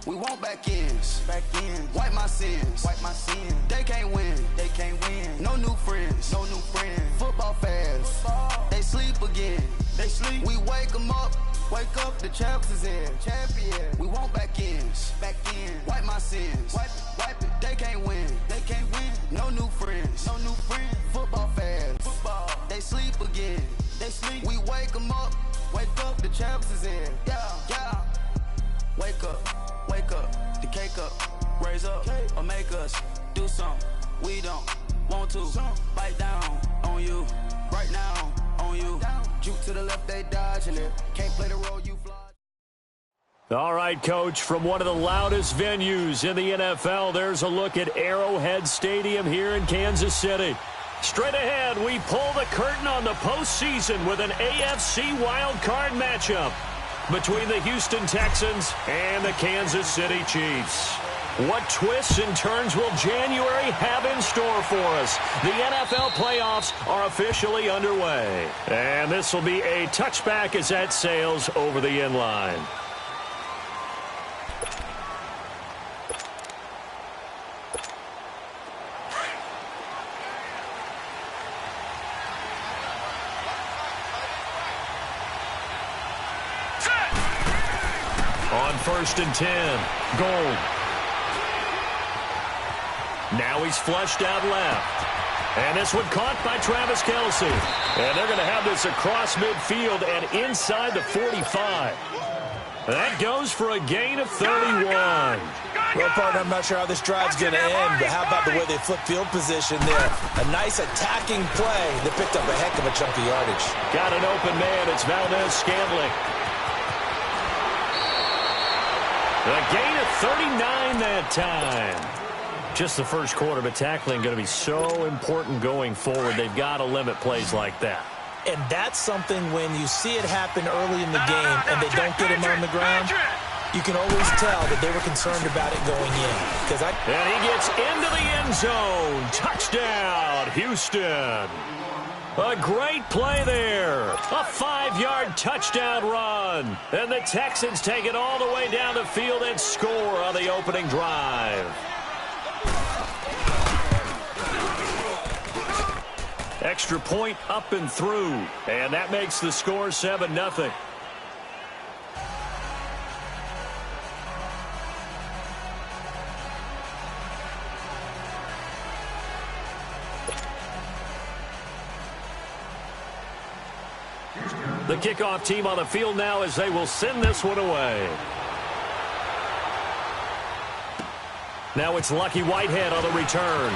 We want back ends. Wipe my sins. They can't win. No new friends. Football fans. They sleep again. We wake them up. The champs is in. We want back ends. Wipe my sins. Wipe it. They can't win. No new friends. Football fans. They sleep again. We wake them up. The champs is in. Yeah. Wake up, the cake up, raise up, or make us do something we don't want to. Bite down on you, right now on you. Juke to the left, they dodging it. Can't play the role you fly. All right, Coach, from one of the loudest venues in the NFL, there's a look at Arrowhead Stadium here in Kansas City. Straight ahead, we pull the curtain on the postseason with an AFC wildcard matchup between the Houston Texans and the Kansas City Chiefs. What twists and turns will January have in store for us? The NFL playoffs are officially underway. And this will be a touchback as that sails over the end line. On 1st and 10, Gold. Now he's flushed out left. And this one caught by Travis Kelce. And they're going to have this across midfield and inside the 45. That goes for a gain of 31. Well, partner, I'm not sure how this drive's going to end, but how about the way they flip field position there? A nice attacking play that picked up a heck of a chunk of yardage. Got an open man. It's Valdez-Scantling. A gain of 39 that time. Just the first quarter, but tackling going to be so important going forward. They've got to limit plays like that. And that's something when you see it happen early in the game and they don't get him on the ground, you can always tell that they were concerned about it going in. And he gets into the end zone. Touchdown, Houston. A great play there. A 5-yard touchdown run. And the Texans take it all the way down the field and score on the opening drive. Extra point up and through. And that makes the score 7-0. The kickoff team on the field now as they will send this one away. Now it's Lucky Whitehead on the return.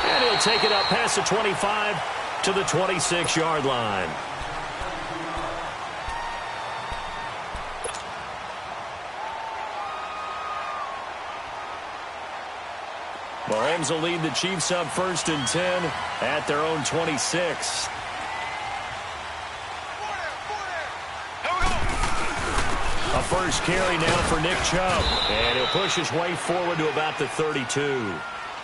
And he'll take it up past the 25 to the 26-yard line. Mahomes will lead the Chiefs up 1st and 10 at their own 26. A first carry now for Nick Chubb. And he'll push his way forward to about the 32.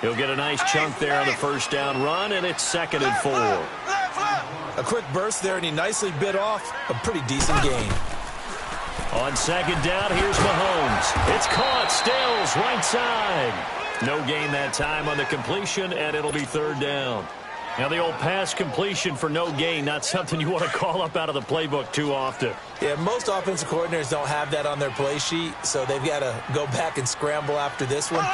He'll get a nice chunk there on the first down run, and it's 2nd and 4. A quick burst there, and he nicely bit off a pretty decent gain. On 2nd down, here's Mahomes. It's caught. Stills, right side. No gain that time on the completion, and it'll be 3rd down. Now, the old pass completion for no gain, not something you want to call up out of the playbook too often. Yeah, most offensive coordinators don't have that on their play sheet, so they've got to go back and scramble after this one.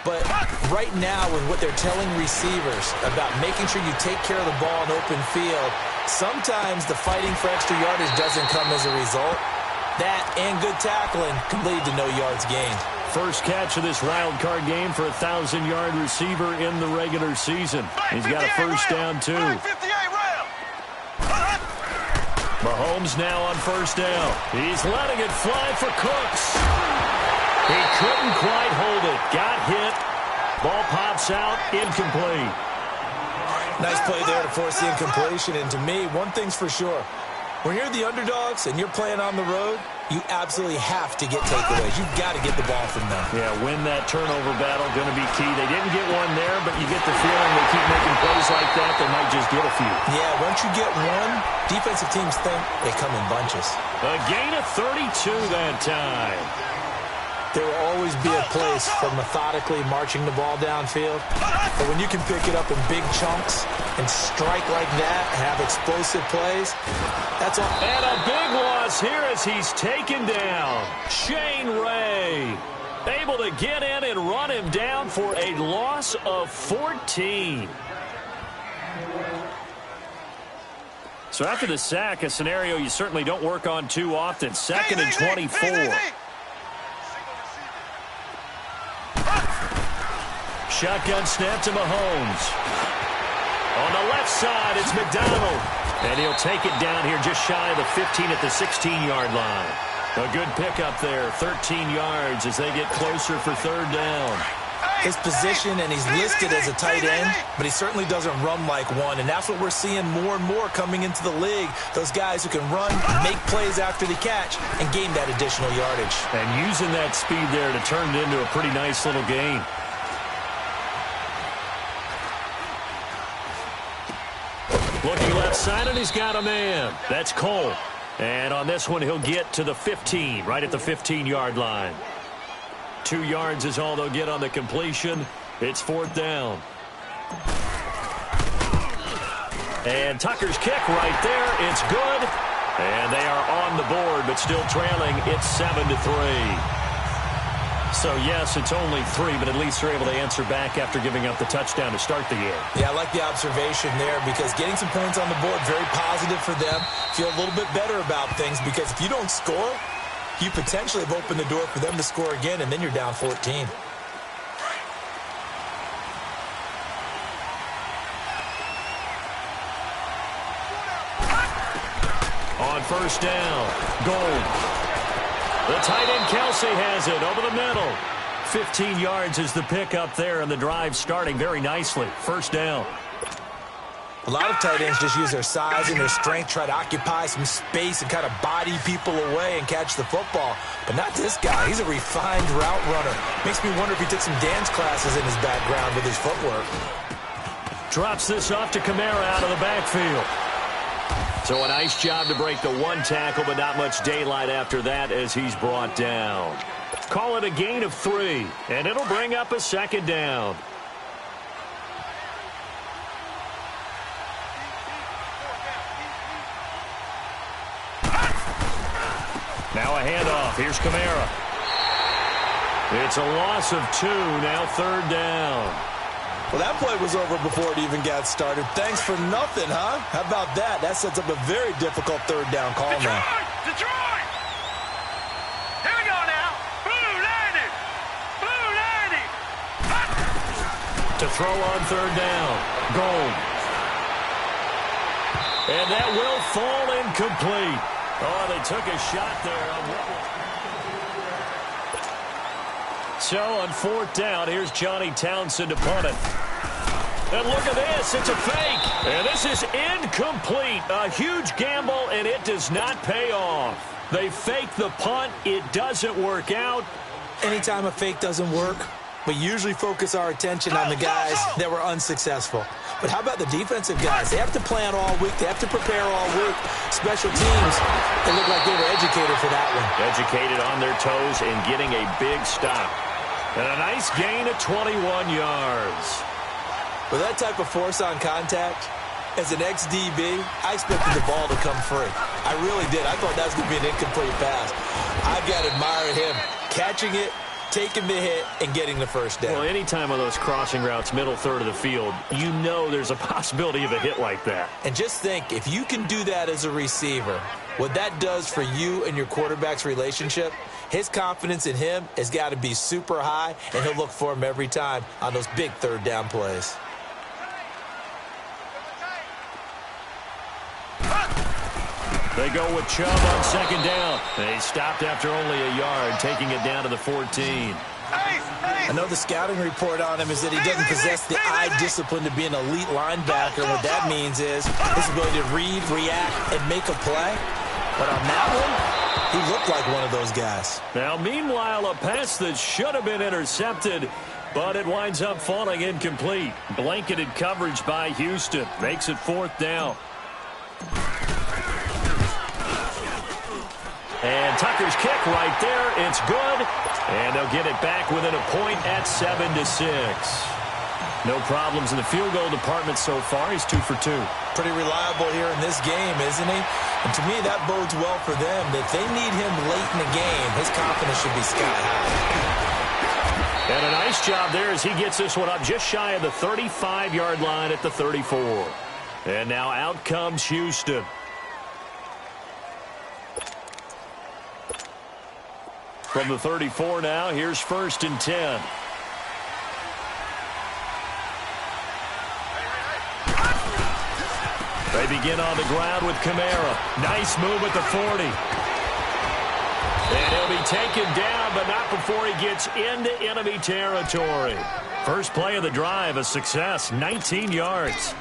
But right now, with what they're telling receivers about making sure you take care of the ball in open field, sometimes the fighting for extra yardage doesn't come as a result. That and good tackling can lead to no yards gained. First catch of this wild card game for a 1,000-yard receiver in the regular season. He's got a first down, too. Mahomes now on 1st down. He's letting it fly for Cooks. He couldn't quite hold it. Got hit. Ball pops out. Incomplete. Nice play there to force the incompletion. And to me, one thing's for sure. When you're the underdogs and you're playing on the road, you absolutely have to get takeaways. You've got to get the ball from them. Yeah, win that turnover battle, going to be key. They didn't get one there, but you get the feeling they keep making plays like that, they might just get a few. Yeah, once you get one, defensive teams think they come in bunches. A gain of 32 that time. There will always be a place for methodically marching the ball downfield. But when you can pick it up in big chunks and strike like that, have explosive plays, that's all. And a big loss here as he's taken down. Shane Ray able to get in and run him down for a loss of 14. So after the sack, a scenario you certainly don't work on too often. 2nd and 24. Shotgun snap to Mahomes. On the left side, it's McDonald. And he'll take it down here just shy of the 15 at the 16-yard line. A good pickup there, 13 yards as they get closer for 3rd down. His position, and he's listed as a tight end, but he certainly doesn't run like one, and that's what we're seeing more and more coming into the league. Those guys who can run, make plays after the catch, and gain that additional yardage. And using that speed there to turn it into a pretty nice little gain. Looking left side, and he's got a man. That's Cole. And on this one, he'll get to the 15, right at the 15-yard line. 2 yards is all they'll get on the completion. It's 4th down. And Tucker's kick right there. It's good. And they are on the board, but still trailing. It's 7-3. So, yes, it's only 3, but at least they're able to answer back after giving up the touchdown to start the game. Yeah, I like the observation there because getting some points on the board, very positive for them. Feel a little bit better about things because if you don't score, you potentially have opened the door for them to score again, and then you're down 14. On 1st down, Gold. The tight end Kelsey has it over the middle. 15 yards is the pickup there, and the drive starting very nicely. 1st down. A lot of tight ends just use their size and their strength, try to occupy some space and kind of body people away and catch the football. But not this guy. He's a refined route runner. Makes me wonder if he took some dance classes in his background with his footwork. Drops this off to Kamara out of the backfield. So a nice job to break the 1 tackle, but not much daylight after that as he's brought down. Call it a gain of 3, and it'll bring up a 2nd down. Now a handoff. Here's Kamara. It's a loss of 2, now 3rd down. Well, that play was over before it even got started. Thanks for nothing, huh? How about that? That sets up a very difficult 3rd down call now. Detroit! Here we go now. Blue 90! Blue 90! To throw on 3rd down. Gold. And that will fall incomplete. Oh, they took a shot there. So on 4th down, here's Johnny Townsend to punt it. And look at this, it's a fake. And this is incomplete. A huge gamble, and it does not pay off. They fake the punt, it doesn't work out. Anytime a fake doesn't work, we usually focus our attention on the guys that were unsuccessful. But how about the defensive guys? They have to plan all week. They have to prepare all week. Special teams, they look like they were educated for that one. Educated on their toes and getting a big stop. And a nice gain of 21 yards. With that type of force on contact, as an ex-DB, I expected the ball to come free. I really did. I thought that was going to be an incomplete pass. I've got to admire him catching it, taking the hit, and getting the 1st down. Well, anytime on those crossing routes, middle third of the field, you know there's a possibility of a hit like that. And just think, if you can do that as a receiver, what that does for you and your quarterback's relationship, his confidence in him has got to be super high, and he'll look for him every time on those big 3rd down plays. They go with Chubb on 2nd down. They stopped after only a yard, taking it down to the 14. I know the scouting report on him is that he doesn't possess the eye discipline to be an elite linebacker. What that means is his ability to read, react, and make a play. But on that one, He looked like one of those guys. Now, meanwhile, a pass that should have been intercepted, but it winds up falling incomplete. Blanketed coverage by Houston. Makes it 4th down. And Tucker's kick right there. It's good. And they'll get it back within a point at 7-6. No problems in the field goal department so far. He's 2 for 2. Pretty reliable here in this game, isn't he? And to me, that bodes well for them. If they need him late in the game, his confidence should be sky high. And a nice job there as he gets this one up just shy of the 35-yard line at the 34. And now out comes Houston. From the 34 now, here's 1st and 10. They begin on the ground with Kamara. Nice move at the 40. And he'll be taken down, but not before he gets into enemy territory. First play of the drive, a success, 19 yards.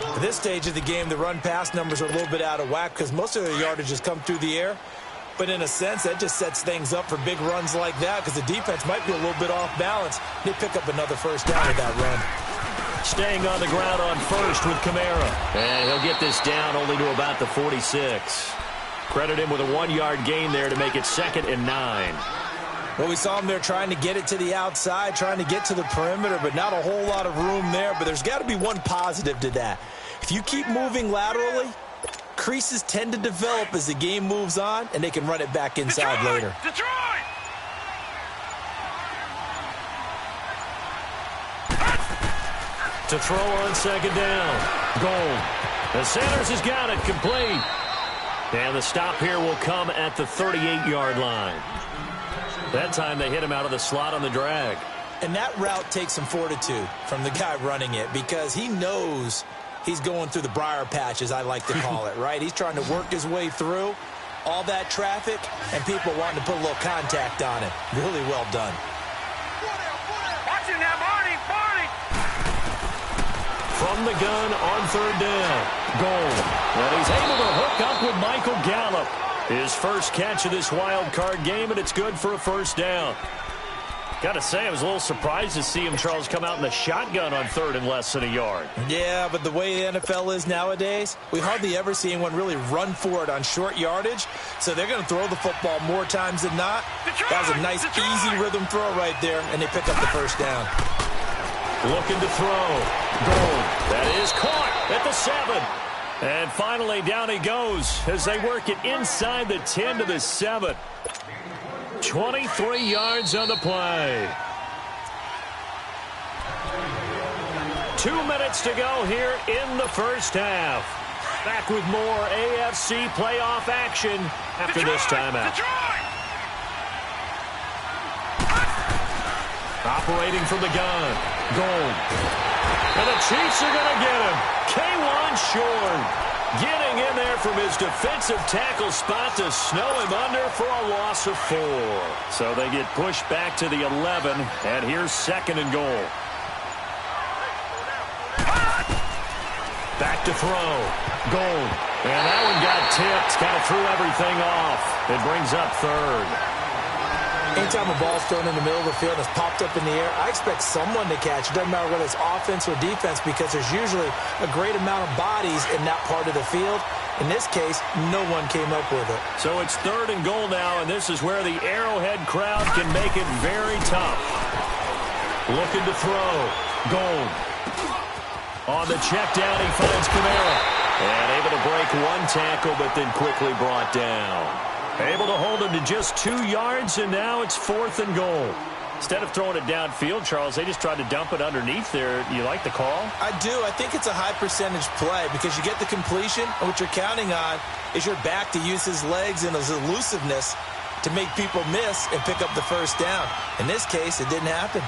At this stage of the game, the run-pass numbers are a little bit out of whack because most of their yardage has come through the air. But in a sense, that just sets things up for big runs like that because the defense might be a little bit off balance. They pick up another first down with that run. Staying on the ground on 1st with Kamara. And he'll get this down only to about the 46. Credit him with a 1-yard gain there to make it 2nd and 9. Well, we saw him there trying to get it to the outside, trying to get to the perimeter, but not a whole lot of room there. But there's got to be one positive to that. If you keep moving laterally, creases tend to develop as the game moves on, and they can run it back inside later. Detroit! To throw on 2nd down. Gold. The Sanders has got it complete. And the stop here will come at the 38-yard line. That time they hit him out of the slot on the drag. And that route takes some fortitude from the guy running it because he knows he's going through the briar patch, as I like to call it, right? He's trying to work his way through all that traffic and people wanting to put a little contact on it. Really well done. Watch it now, Marty! Marty! From the gun on 3rd down. Gold. And he's able to hook up with Michael Gallup. His first catch of this wild card game, and it's good for a first down. Got to say, I was a little surprised to see him, Charles, come out in the shotgun on 3rd and less than a yard. Yeah, but the way the NFL is nowadays, we hardly ever see anyone really run for it on short yardage. So they're going to throw the football more times than not. That was a nice, easy rhythm throw right there, and they pick up the first down. Looking to throw. Gold. That is caught at the 7. And finally, down he goes as they work it inside the 10 to the 7. 23 yards on the play. 2 minutes to go here in the first half. Back with more AFC playoff action after this timeout. Operating from the gun. Gold. And the Chiefs are going to get him. K'Wan Shorn getting in there from his defensive tackle spot to snow him under for a loss of 4. So they get pushed back to the 11, and here's 2nd and goal. Back to throw. Gold. And that one got tipped. Kind of threw everything off. It brings up 3rd. Anytime a ball's thrown in the middle of the field and it's popped up in the air, I expect someone to catch. It doesn't matter whether it's offense or defense because there's usually a great amount of bodies in that part of the field. In this case, no one came up with it. So it's 3rd and goal now, and this is where the Arrowhead crowd can make it very tough. Looking to throw. Gold. On the check down, he finds Kamara. And able to break one tackle, but then quickly brought down. Able to hold him to just 2 yards, and now it's 4th and goal. Instead of throwing it downfield, Charles, they just tried to dump it underneath there. You like the call? I do. I think it's a high percentage play because you get the completion, and what you're counting on is your back to use his legs and his elusiveness to make people miss and pick up the first down. In this case, it didn't happen.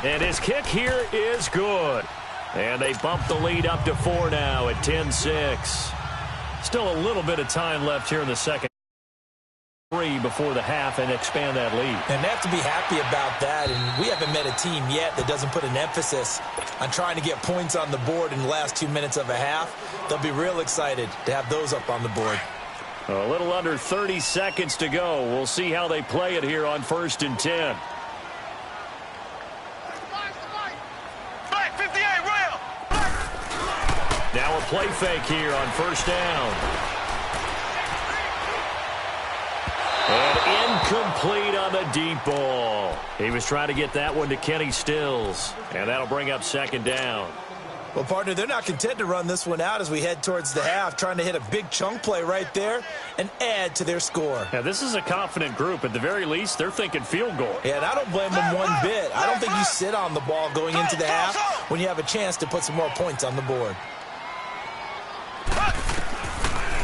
And his kick here is good. And they bump the lead up to 4 now at 10-6. Still a little bit of time left here in the second. 3 before the half and expand that lead. And they have to be happy about that. And we haven't met a team yet that doesn't put an emphasis on trying to get points on the board in the last 2 minutes of a half. They'll be real excited to have those up on the board. A little under 30 seconds to go. We'll see how they play it here on 1st and 10. Now a play fake here on 1st down. And incomplete on the deep ball. He was trying to get that one to Kenny Stills. And that'll bring up 2nd down. Well, partner, they're not content to run this one out as we head towards the half, trying to hit a big chunk play right there and add to their score. Yeah, this is a confident group. At the very least, they're thinking field goal. Yeah, and I don't blame them one bit. I don't think you sit on the ball going into the half when you have a chance to put some more points on the board.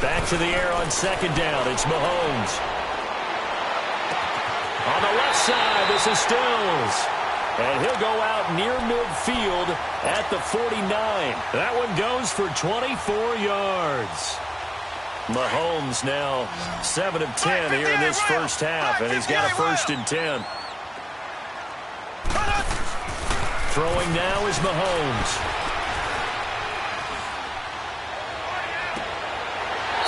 Back to the air on 2nd down. It's Mahomes. On the left side, this is Stills. And he'll go out near midfield at the 49. That one goes for 24 yards. Mahomes now 7 of 10 here in this first half, and he's got a 1st and 10. Throwing now is Mahomes.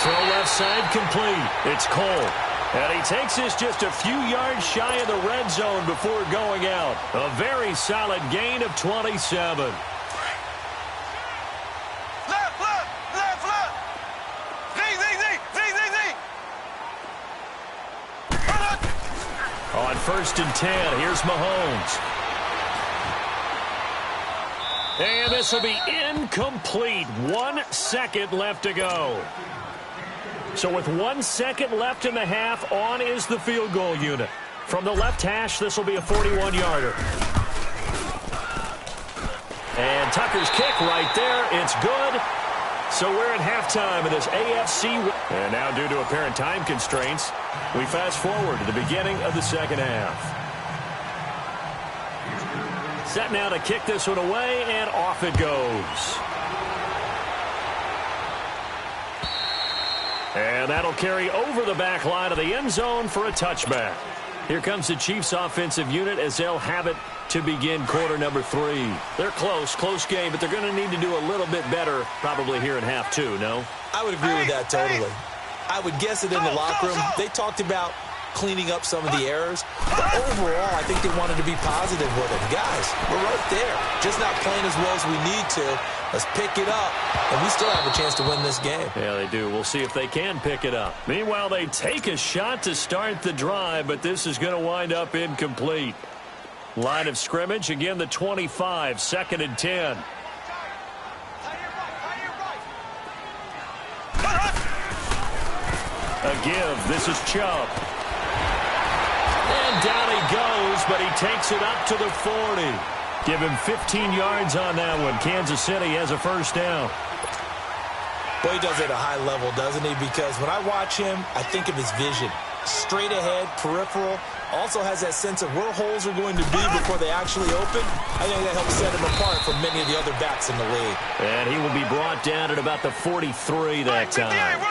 Throw left side complete. It's Cole. And he takes this just a few yards shy of the red zone before going out. A very solid gain of 27. Left. On 1st and 10, here's Mahomes. And this will be incomplete. 1 second left to go. So with 1 second left in the half, on is the field goal unit. From the left hash, this will be a 41-yarder. And Tucker's kick right there. It's good. So we're at halftime in this AFC. And now, due to apparent time constraints, we fast forward to the beginning of the second half. Set now to kick this one away, and off it goes. And that'll carry over the back line of the end zone for a touchback. Here comes the Chiefs offensive unit as they'll have it to begin quarter number 3. They're close game, but they're going to need to do a little bit better probably here in half 2, no? I would agree with that totally. I would guess that in the locker room, they talked about cleaning up some of the errors. But overall, I think they wanted to be positive with it. Guys, we're right there. Just not playing as well as we need to. Let's pick it up, and we still have a chance to win this game. Yeah, they do. We'll see if they can pick it up. Meanwhile, they take a shot to start the drive, but this is going to wind up incomplete. Line of scrimmage, again, the 25, 2nd and 10. A give. This is Chubb. And down he goes, but he takes it up to the 40. Give him 15 yards on that one. Kansas City has a 1st down. Boy, he does it at a high level, doesn't he? Because when I watch him, I think of his vision. Straight ahead, peripheral. Also has that sense of where holes are going to be before they actually open. I think that helps set him apart from many of the other backs in the league. And he will be brought down at about the 43 that time.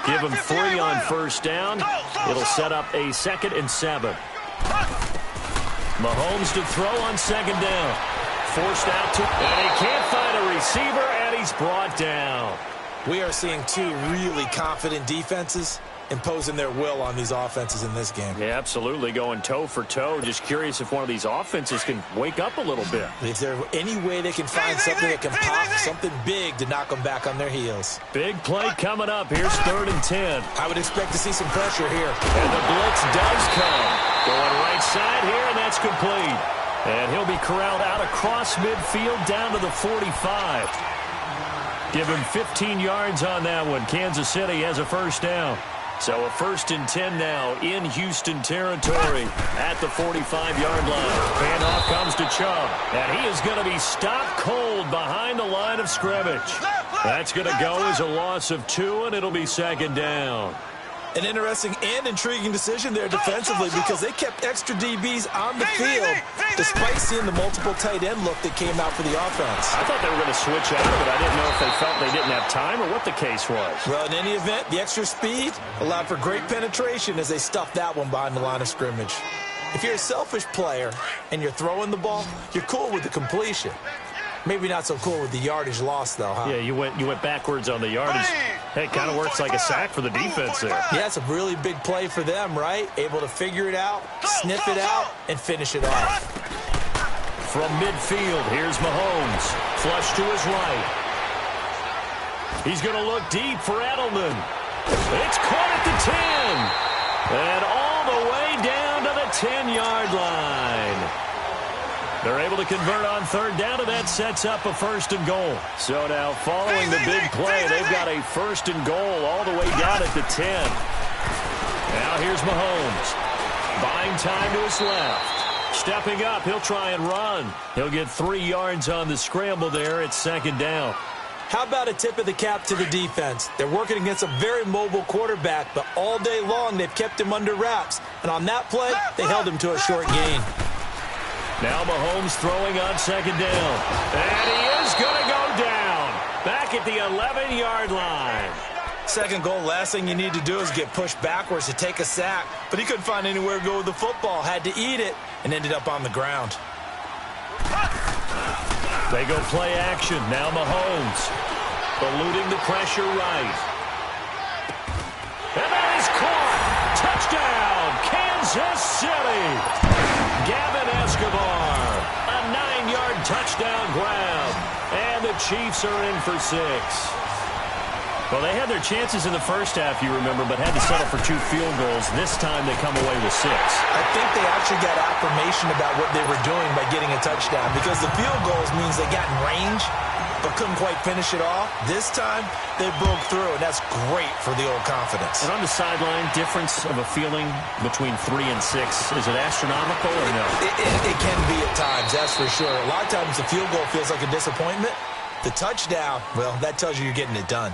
Give him 3 on 1st down. It'll set up a 2nd and 7. Mahomes to throw on 2nd down. Forced out to, and he can't find a receiver, and he's brought down. We are seeing 2 really confident defenses imposing their will on these offenses in this game. Yeah, absolutely, going toe for toe. Just curious if one of these offenses can wake up a little bit. Is there any way they can find something that can pop, something big to knock them back on their heels? Big play coming up. Here's 3rd and 10. I would expect to see some pressure here. And the blitz does come. Going right side here, and that's complete. And he'll be corralled out across midfield down to the 45. Give him 15 yards on that one. Kansas City has a 1st down. So a 1st and 10 now in Houston territory at the 45-yard line. Handoff comes to Chubb, and he is going to be stopped cold behind the line of scrimmage. That's going to go as a loss of 2, and it'll be 2nd down. An interesting and intriguing decision there defensively because they kept extra DBs on the field despite seeing the multiple tight end look that came out for the offense. I thought they were going to switch out of it. I didn't know if they felt they didn't have time or what the case was. Well, in any event, the extra speed allowed for great penetration as they stuffed that one behind the line of scrimmage. If you're a selfish player and you're throwing the ball, you're cool with the completion. Maybe not so cool with the yardage loss, though, huh? Yeah, you went backwards on the yardage. Hey, it kind of works like a sack for the defense there. Yeah, it's a really big play for them, right? Able to figure it out, sniff it out, and finish it off. From midfield, here's Mahomes. Flush to his right. He's going to look deep for Edelman. It's caught at the 10. And all the way down to the 10-yard line. They're able to convert on third down, and that sets up a 1st and goal. So now, following the big play, they've got a 1st and goal all the way down at the 10. Now here's Mahomes. Buying time to his left. Stepping up, he'll try and run. He'll get 3 yards on the scramble there at 2nd down. How about a tip of the cap to the defense? They're working against a very mobile quarterback, but all day long they've kept him under wraps. And on that play, they held him to a short gain. Now Mahomes throwing on 2nd down. And he is going to go down. Back at the 11-yard line. 2nd goal, last thing you need to do is get pushed backwards to take a sack. But he couldn't find anywhere to go with the football. Had to eat it and ended up on the ground. They go play action. Now Mahomes. Eluding the pressure right. And that is caught. Touchdown, Kansas City. Gavin Escobar. A 9-yard touchdown grab. And the Chiefs are in for 6. Well, they had their chances in the first half, you remember, but had to settle for 2 field goals. This time they come away with 6. I think they actually got affirmation about what they were doing by getting a touchdown because the field goals means they got in range but couldn't quite finish it off. This time, they broke through, and that's great for the old confidence. And on the sideline, difference of a feeling between 3 and 6, is it astronomical or no? It can be at times, that's for sure. A lot of times the field goal feels like a disappointment. The touchdown, well, that tells you you're getting it done.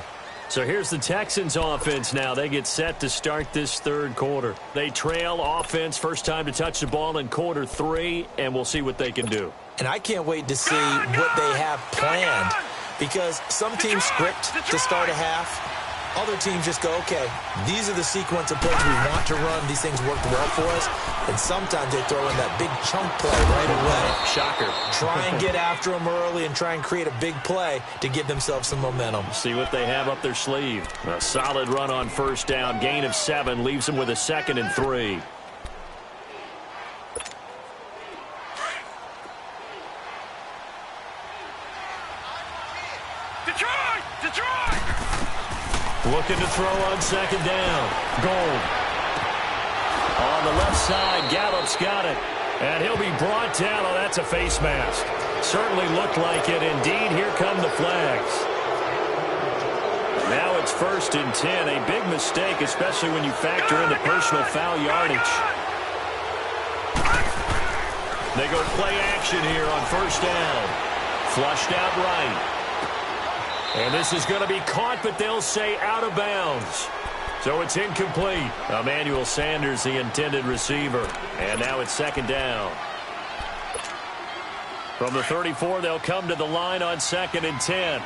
So here's the Texans offense now. They get set to start this 3rd quarter. They trail offense, first time to touch the ball in quarter 3, and we'll see what they can do. And I can't wait to see what they have planned because some teams script to start a half. Other teams just go, okay, these are the sequence of plays we want to run. These things worked well for us. And sometimes they throw in that big chunk play right away. Shocker. Try and get after them early and try and create a big play to give themselves some momentum. See what they have up their sleeve. A solid run on 1st down. Gain of 7 leaves them with a 2nd and 3. Detroit! Looking to throw on 2nd down. Gold. On the left side, Gallup's got it. And he'll be brought down. Oh, that's a face mask. Certainly looked like it. Indeed, here come the flags. Now it's 1st and 10. A big mistake, especially when you factor in the personal foul yardage. They go play action here on 1st down. Flushed out right. And this is going to be caught, but they'll say out of bounds. So it's incomplete. Emmanuel Sanders, the intended receiver. And now it's 2nd down. From the 34, they'll come to the line on 2nd and 10.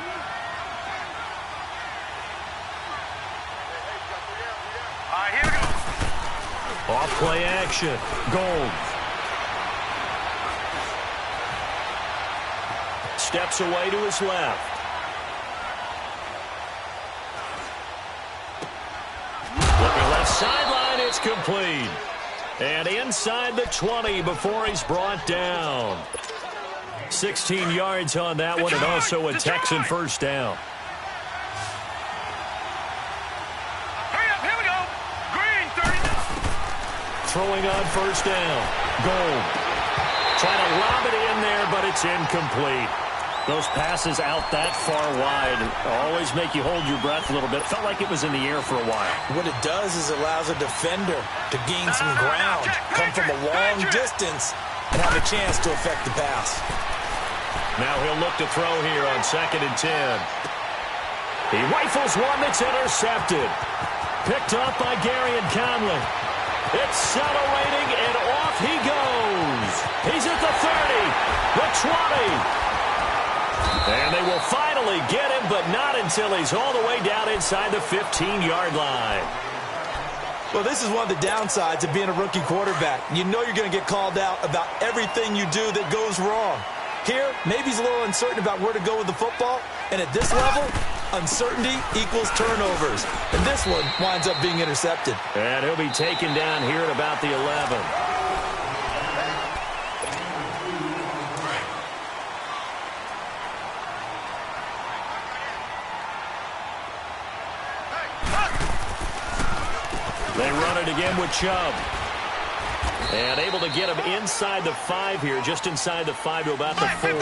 Here we go. Off play action. Gold. Steps away to his left. Looking left sideline, it's complete. And inside the 20 before he's brought down. 16 yards on that one, and also a Texan 1st down. Hurry up, here we go. Green, 30. Throwing on 1st down. Gold. Trying to lob it in there, but it's incomplete. Those passes out that far wide always make you hold your breath a little bit. Felt like it was in the air for a while. What it does is allows a defender to gain some ground, come from a long distance, and have a chance to affect the pass. Now he'll look to throw here on 2nd and 10. He rifles one that's intercepted. picked off by Garyon Conley. Accelerating, and off he goes. He's at the 30, the 20. And they will finally get him, but not until he's all the way down inside the 15-yard line. Well, this is one of the downsides of being a rookie quarterback. You know you're going to get called out about everything you do that goes wrong. Here, maybe he's a little uncertain about where to go with the football, and at this level, uncertainty equals turnovers. And this one winds up being intercepted. And he'll be taken down here at about the 11. They run it again with Chubb. And able to get him inside the 5 here, just inside the 5 to about the 4.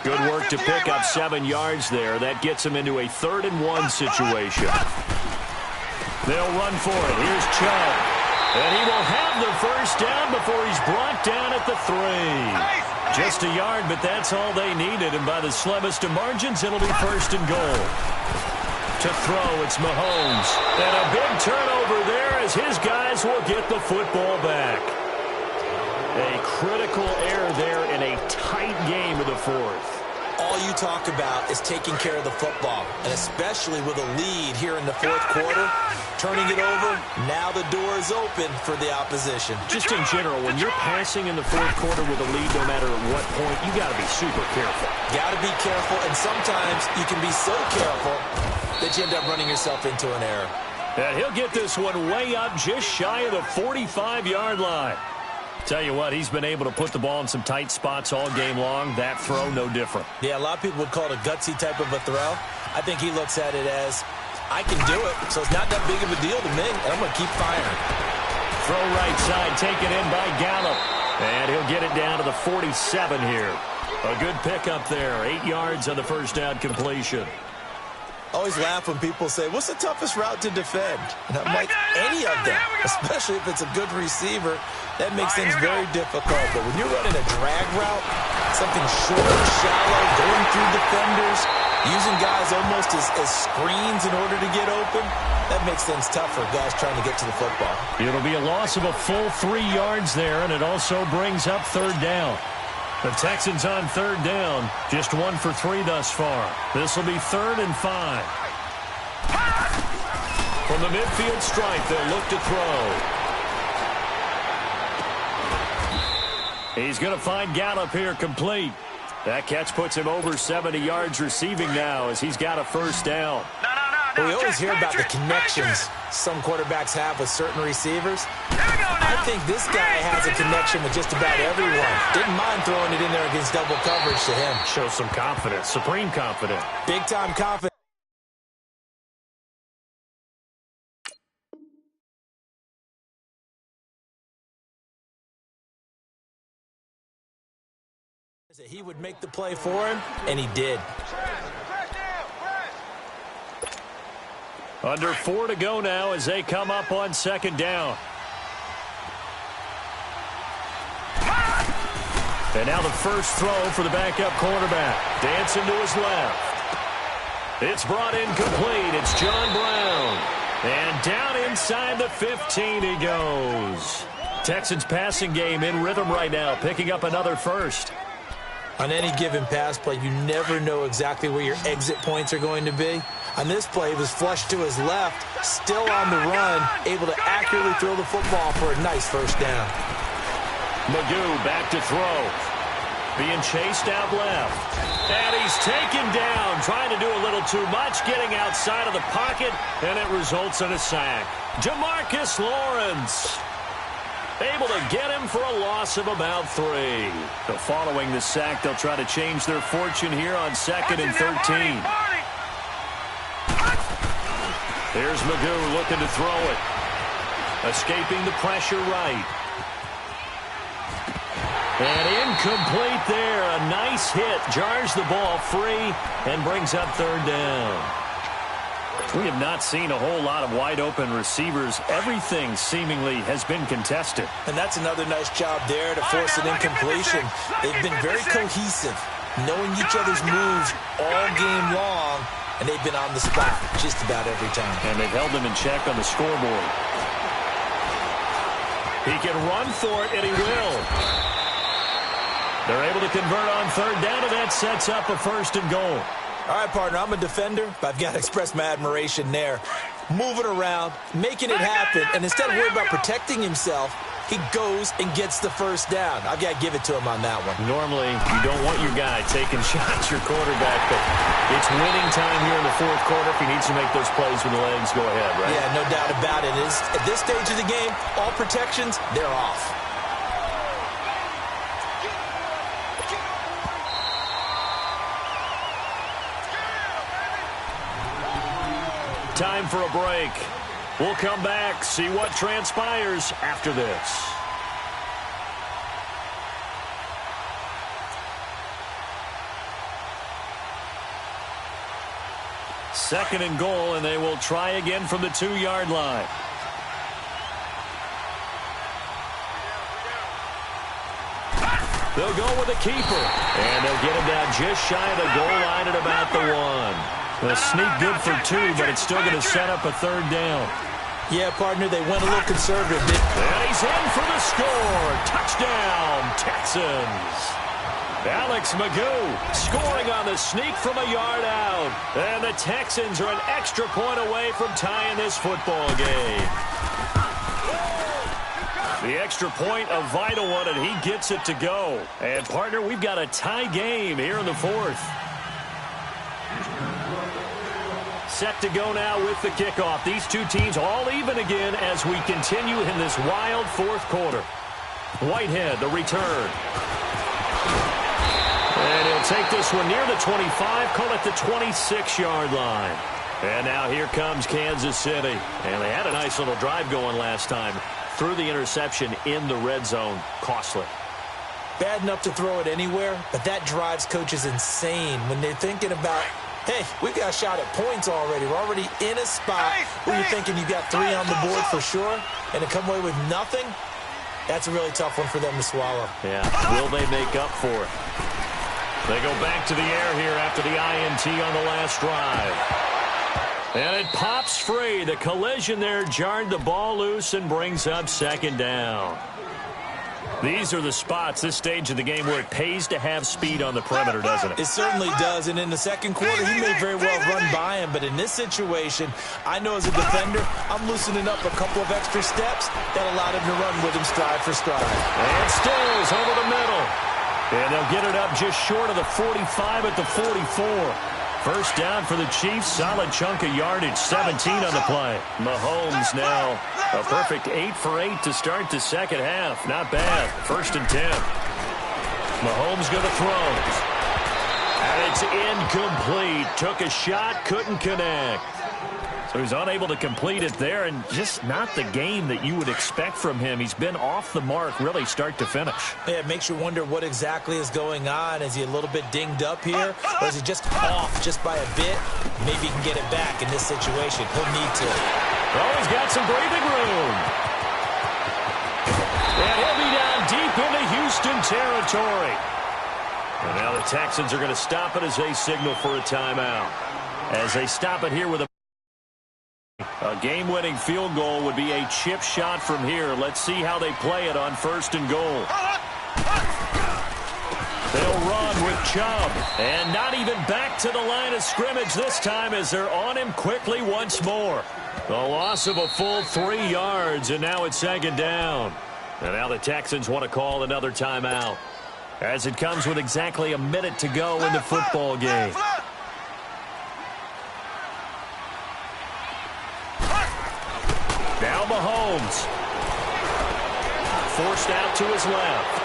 Good work to pick up 7 yards there. That gets him into a 3rd-and-1 situation. They'll run for it. Here's Chubb. And he will have the first down before he's brought down at the 3. Just a yard, but that's all they needed. And by the slimmest of margins, it'll be 1st and goal. To throw, it's Mahomes. And a big turnover there as his guys will get the football back. A critical error there in a tight game of the 4th. All you talk about is taking care of the football, and especially with a lead here in the 4th quarter, turning it over, now the door is open for the opposition. Just in general, when you're passing in the 4th quarter with a lead, no matter at what point, you got to be super careful. Got to be careful, and sometimes you can be so careful that you end up running yourself into an error. And he'll get this one way up just shy of the 45-yard line. Tell you what, he's been able to put the ball in some tight spots all game long. That throw, no different. Yeah, a lot of people would call it a gutsy type of a throw. I think he looks at it as, I can do it, so it's not that big of a deal to me, and I'm going to keep firing. Throw right side, taken in by Gallup. And he'll get it down to the 47 here. A good pickup there. 8 yards on the first down completion. Always laugh when people say, what's the toughest route to defend? And I'm like, any of them, especially if it's a good receiver. That makes things very difficult. But when you're running a drag route, something short, shallow, going through defenders, using guys almost as screens in order to get open, that makes things tough for guys trying to get to the football. It'll be a loss of a full 3 yards there, and it also brings up 3rd down. The Texans on 3rd down, just 1 for 3 thus far. This will be 3rd and 5. From the midfield stripe, they'll look to throw. He's going to find Gallup here complete. That catch puts him over 70 yards receiving now as he's got a first down. Well, we always hear about the connections some quarterbacks have with certain receivers. I think this guy has a connection with just about everyone. Didn't mind throwing it in there against double coverage to him. Shows some confidence, supreme confidence. Big-time confidence. He would make the play for him, and he did. Under 4 to go now as they come up on 2nd down. And now the first throw for the backup quarterback. Dancing to his left. It's brought in complete. It's John Brown. And down inside the 15 he goes. Texans passing game in rhythm right now, picking up another first. On any given pass play, you never know exactly where your exit points are going to be. On this play, he was flushed to his left, still on the run, able to accurately throw the football for a nice first down. Magoo back to throw. Being chased out left. And he's taken down, trying to do a little too much, getting outside of the pocket, and it results in a sack. Jamarcus Lawrence able to get him for a loss of about 3. So following the sack, they'll try to change their fortune here on 2nd and 13. There's Magoo looking to throw it. Escaping the pressure right. And incomplete there. A nice hit. Jars the ball free and brings up 3rd down. We have not seen a whole lot of wide-open receivers. Everything seemingly has been contested. And that's another nice job there to force an incompletion. They've been very cohesive, knowing each other's moves all game long, and they've been on the spot just about every time. And they've held them in check on the scoreboard. He can run for it, and he will. They're able to convert on third down, and that sets up a 1st and goal. All right, partner, I'm a defender, but I've got to express my admiration there. Moving around, making it happen, and instead of worrying about protecting himself, he goes and gets the first down. I've got to give it to him on that one. Normally, you don't want your guy taking shots, your quarterback, but it's winning time here in the 4th quarter. If he needs to make those plays with the legs, go ahead, right? Yeah, no doubt about it. At this stage of the game, all protections, they're off. Time for a break. We'll come back, see what transpires after this. Second and goal, and they will try again from the 2-yard line. They'll go with a keeper, and they'll get him down just shy of the goal line at about the 1. A sneak good for 2, but it's still going to set up a 3rd down. Yeah, partner, they went a little conservative. And he's in for the score. Touchdown, Texans. Alex Magoo scoring on the sneak from a yard out. And the Texans are an extra point away from tying this football game. The extra point, a vital one, and he gets it to go. And, partner, we've got a tie game here in the 4th. Set to go now with the kickoff. These two teams all even again as we continue in this wild 4th quarter. Whitehead, the return. And he'll take this one near the 25, call it the 26-yard line. And now here comes Kansas City. And they had a nice little drive going last time. Threw the interception in the red zone. Costly. Bad enough to throw it anywhere, but that drives coaches insane when they're thinking about, hey, we've got a shot at points already. We're already in a spot where you're thinking you've got 3 on the board for sure, and to come away with nothing, that's a really tough one for them to swallow. Yeah, will they make up for it? They go back to the air here after the INT on the last drive. And it pops free. The collision there jarred the ball loose and brings up 2nd down. These are the spots, this stage of the game, where it pays to have speed on the perimeter, doesn't it? It certainly does, and in the 2nd quarter, he may very well run by him, but in this situation, I know as a defender, I'm loosening up a couple of extra steps that allowed him to run with him stride for stride. And Stills over the middle. And they'll get it up just short of the 45 at the 44. First down for the Chiefs. Solid chunk of yardage. 17 on the play. Mahomes now a perfect 8 for 8 to start the 2nd half. Not bad. 1st and 10. Mahomes going to throw. And it's incomplete. Took a shot. Couldn't connect. So he's unable to complete it there, and just not the game that you would expect from him. He's been off the mark, really, start to finish. Yeah, it makes you wonder what exactly is going on. Is he a little bit dinged up here, or is he just off just by a bit? Maybe he can get it back in this situation. He'll need to. Oh, he's got some breathing room. And he'll be down deep into Houston territory. And now the Texans are going to stop it as they signal for a timeout. As they stop it here with a game-winning field goal would be a chip shot from here. Let's see how they play it on 1st and goal. They'll run with Chubb. And not even back to the line of scrimmage this time as they're on him quickly once more. The loss of a full 3 yards, and now it's 2nd down. And now the Texans want to call another timeout, as it comes with exactly a minute to go in the football game. Now Mahomes. Forced out to his left.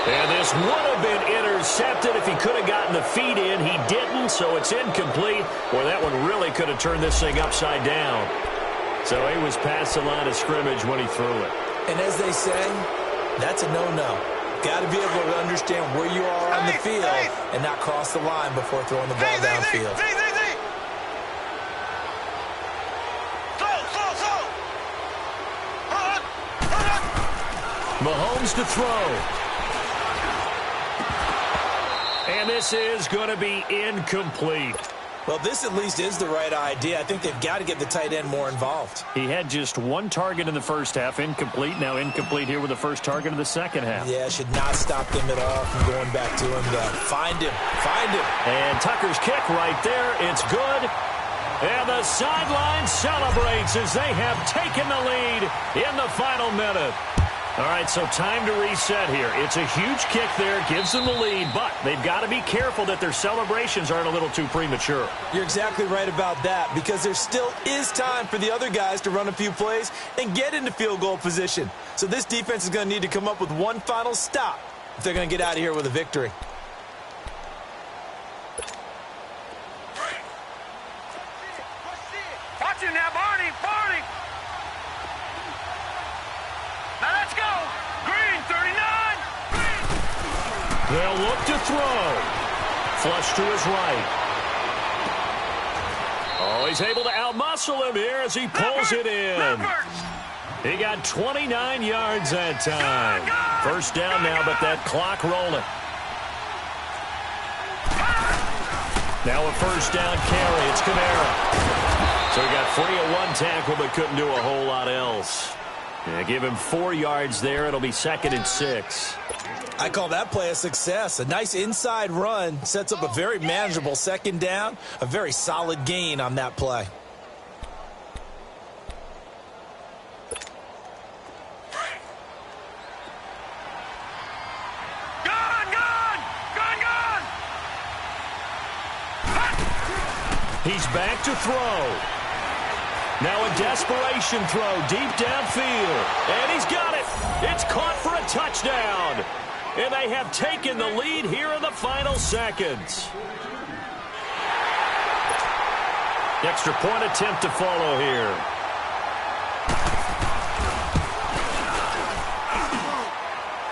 And this would have been intercepted if he could have gotten the feet in. He didn't, so it's incomplete. Boy, that one really could have turned this thing upside down. So he was past the line of scrimmage when he threw it. And as they say, that's a no-no. Got to be able to understand where you are on the field and not cross the line before throwing the ball downfield. Mahomes to throw. And this is going to be incomplete. Well, this at least is the right idea. I think they've got to get the tight end more involved. He had just one target in the first half, incomplete. Now incomplete here with the first target of the second half. Yeah, should not stop them at all from going back to him. Find him. And Tucker's kick right there. It's good. And the sideline celebrates as they have taken the lead in the final minute. All right, so time to reset here. It's a huge kick there, gives them the lead, but they've got to be careful that their celebrations aren't a little too premature. You're exactly right about that, because there still is time for the other guys to run a few plays and get into field goal position. So this defense is going to need to come up with one final stop if they're going to get out of here with a victory. Watch it now, Barney. Now let's go. Green, 39. They'll look to throw. Flush to his right. Oh, he's able to outmuscle him here as he pulls it in. He got 29 yards that time. First down now, but that clock rolling. Now a first down carry. It's Kamara. So he got free of one tackle, but couldn't do a whole lot else. Yeah, give him 4 yards there. It'll be 2nd and 6. I call that play a success. A nice inside run sets up a very manageable second down. A very solid gain on that play. He's back to throw. Now a desperation throw deep downfield. And he's got it. It's caught for a touchdown. And they have taken the lead here in the final seconds. Extra point attempt to follow here.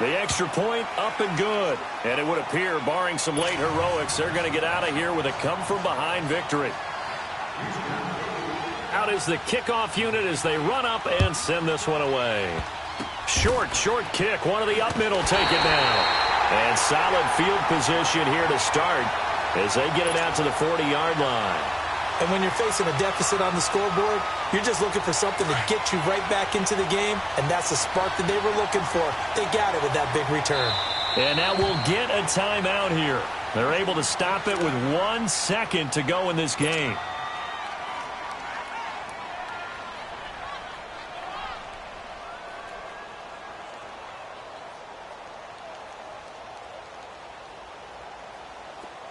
The extra point up and good. And it would appear, barring some late heroics, they're going to get out of here with a come-from-behind victory. Out is the kickoff unit as they run up and send this one away. Short kick. One of the up middle take it now. And solid field position here to start as they get it out to the 40-yard line. And when you're facing a deficit on the scoreboard, you're just looking for something to get you right back into the game, and that's the spark that they were looking for. They got it with that big return. And now we'll get a timeout here. They're able to stop it with 1 second to go in this game.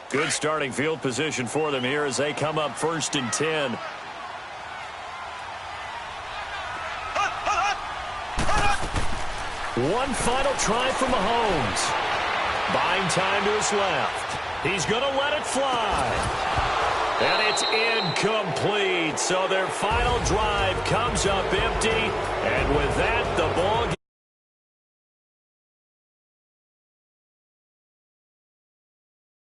Good starting field position for them here as they come up 1st and 10. One final try from Mahomes. Buying time to his left. He's going to let it fly. And it's incomplete. So their final drive comes up empty. And with